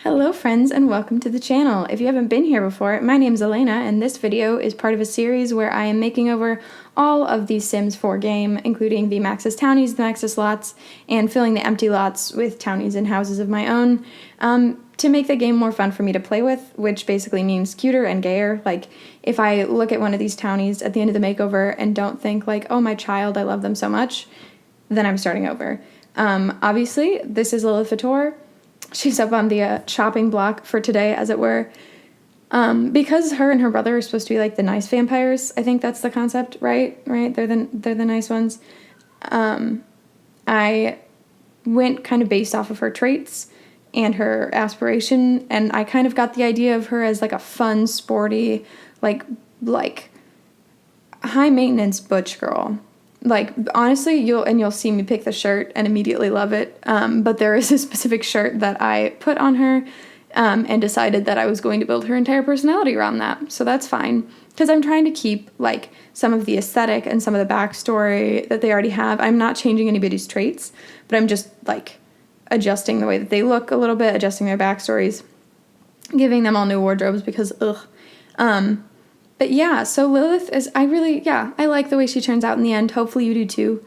Hello friends and welcome to the channel. If you haven't been here before, my name's Elena and this video is part of a series where I am making over all of the Sims 4 game, including the Maxis Townies, the Maxis lots, and filling the empty lots with townies and houses of my own to make the game more fun for me to play with, which basically means cuter and gayer. Like, if I look at one of these townies at the end of the makeover and don't think like, oh my child, I love them so much, then I'm starting over. Obviously, this is Lilith vatore. She's up on the chopping block for today, as it were. Because her and her brother are supposed to be like the nice vampires. I think that's the concept, right? Right? They're the nice ones. I went kind of based off of her traits and her aspiration, and I kind of got the idea of her as like a fun, sporty, like high maintenance butch girl. Like, honestly, you'll see me pick the shirt and immediately love it, but there is a specific shirt that I put on her and decided that I was going to build her entire personality around that, so that's fine, because I'm trying to keep, like, some of the aesthetic and some of the backstory that they already have. I'm not changing anybody's traits, but I'm just, like, adjusting the way that they look a little bit, adjusting their backstories, giving them all new wardrobes, because, But yeah, so Lilith is, I like the way she turns out in the end. Hopefully you do too.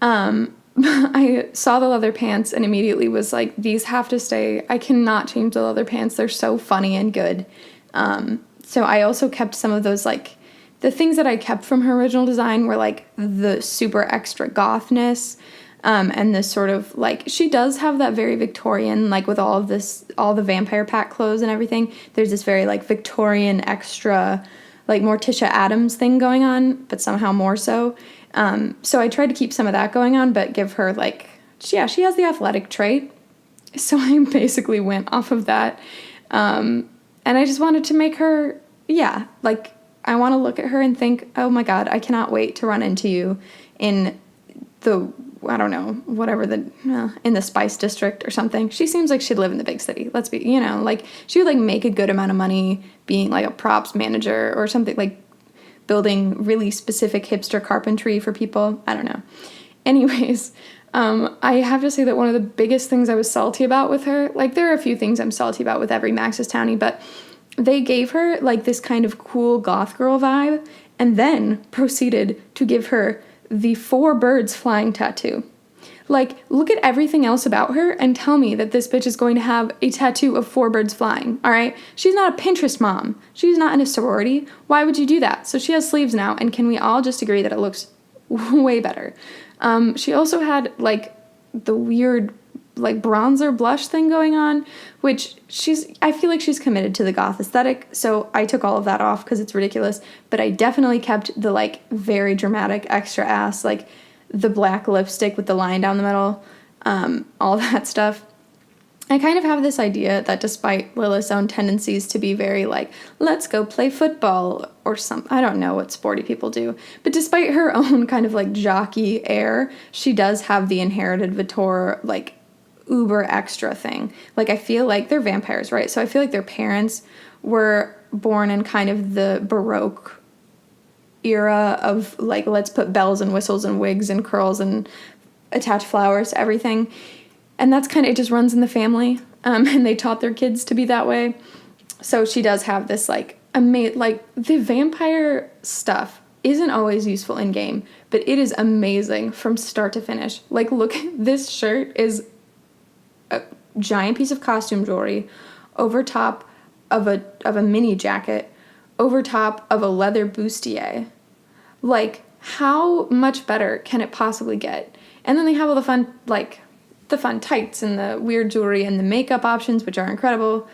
I saw the leather pants and immediately was like, these have to stay. I cannot change the leather pants. They're so funny and good. So I also kept some of those, like, the things that I kept from her original design were like the super extra gothness. And this sort of, like, she does have that very Victorian, like, with all the vampire pack clothes and everything. There's this very, like, Victorian extra, like, Morticia Adams thing going on, but somehow more so. So I tried to keep some of that going on, but give her, like, she has the athletic trait. So I basically went off of that. And I just wanted to make her, like, I want to look at her and think, oh my God, I cannot wait to run into you in the, I don't know, whatever in the Spice District or something. She seems like she'd live in the big city. Let's be, like, she would, like, make a good amount of money being, like, a props manager or something, like, building really specific hipster carpentry for people. I don't know. Anyways, I have to say that one of the biggest things I was salty about with her, like, there are a few things I'm salty about with every Maxis Townie, but they gave her, like, this kind of cool goth girl vibe and then proceeded to give her the 4 birds flying tattoo. Like, look at everything else about her and tell me that this bitch is going to have a tattoo of 4 birds flying, all right? She's not a Pinterest mom. She's not in a sorority. Why would you do that? So she has sleeves now, and can we all just agree that it looks way better? She also had, like, the weird, like, bronzer blush thing going on, which I feel like she's committed to the goth aesthetic, so I took all of that off because it's ridiculous, but I definitely kept the, like, very dramatic extra ass, like, the black lipstick with the line down the middle, all that stuff. I kind of have this idea that despite Lilith's own tendencies to be very, like, let's go play football or I don't know what sporty people do, but despite her own kind of, like, jockey air, she does have the inherited vatore, like, uber extra thing. Like, I feel like they're vampires, right? So I feel like their parents were born in kind of the Baroque era of, like, let's put bells and whistles and wigs and curls and attach flowers to everything. And that's kind of, it just runs in the family. And they taught their kids to be that way. So she does have this, like, like, the vampire stuff isn't always useful in game, but it is amazing from start to finish. Like, look, this shirt is a giant piece of costume jewelry over top of a mini jacket, over top of a leather bustier. Like, how much better can it possibly get? And then they have all the fun, like, the fun tights and the weird jewelry and the makeup options, which are incredible.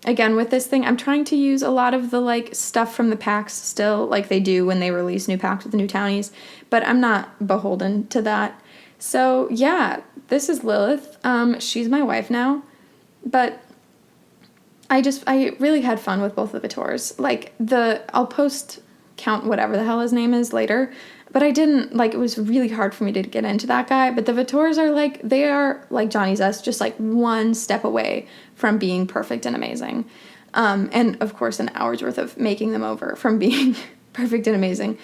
Again, with this thing, I'm trying to use a lot of the, like, stuff from the packs still, like they do when they release new packs with the new townies, but I'm not beholden to that. So, yeah, this is Lilith. She's my wife now, but I really had fun with both of the vatores. Like, I'll post Count whatever the hell his name is later, but I didn't, like, it was really hard for me to get into that guy, but the vatores are, like, they are, like Johnny's us, just, like, one step away from being perfect and amazing. And, of course, an hour's worth of making them over from being perfect and amazing.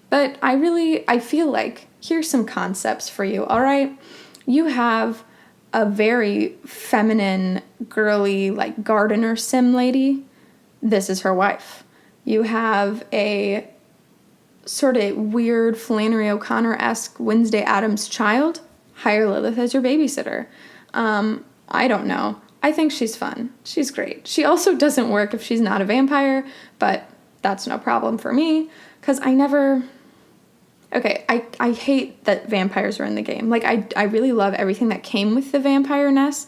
But I feel like, here's some concepts for you, all right? You have a very feminine, girly, like gardener sim lady. This is her wife. You have a sort of weird Flannery O'Connor-esque Wednesday Addams child. Hire Lilith as your babysitter. I don't know. I think she's fun. She's great. She also doesn't work if she's not a vampire, but that's no problem for me, because I never... Okay, I hate that vampires are in the game. Like, I really love everything that came with the vampire-ness,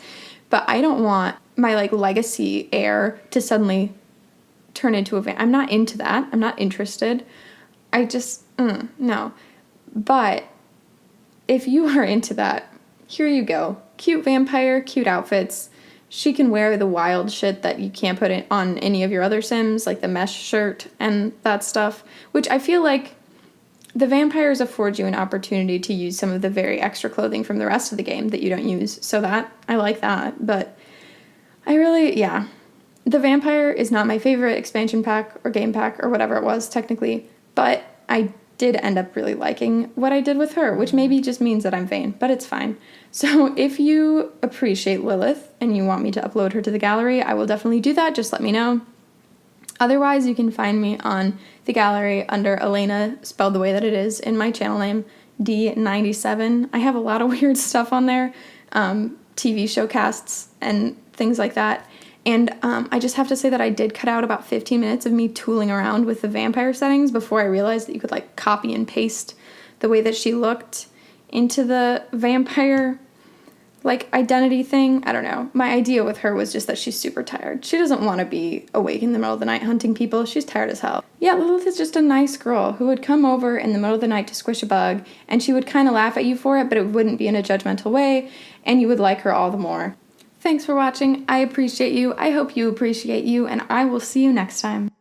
but I don't want my, like, legacy heir to suddenly turn into a vampire. I'm not into that. I'm not interested. I just, no. But if you are into that, here you go. Cute vampire, cute outfits. She can wear the wild shit that you can't put on any of your other Sims, like the mesh shirt and that stuff, which I feel like the vampires afford you an opportunity to use some of the very extra clothing from the rest of the game that you don't use, so that, I like that, but I really, yeah. The vampire is not my favorite expansion pack or game pack or whatever it was, technically, but I did end up really liking what I did with her, which maybe just means that I'm vain, but it's fine. So if you appreciate Lilith and you want me to upload her to the gallery, I will definitely do that, just let me know. Otherwise, you can find me on the gallery under Elena, spelled the way that it is in my channel name, D97. I have a lot of weird stuff on there, TV show casts and things like that. And I just have to say that I did cut out about 15 minutes of me tooling around with the vampire settings before I realized that you could like copy and paste the way that she looked into the vampire like identity thing. I don't know. My idea with her was just that she's super tired. She doesn't want to be awake in the middle of the night hunting people. She's tired as hell. Yeah, Lilith is just a nice girl who would come over in the middle of the night to squish a bug, and she would kind of laugh at you for it, but it wouldn't be in a judgmental way, and you would like her all the more. Thanks for watching. I appreciate you. I hope you appreciate you, and I will see you next time.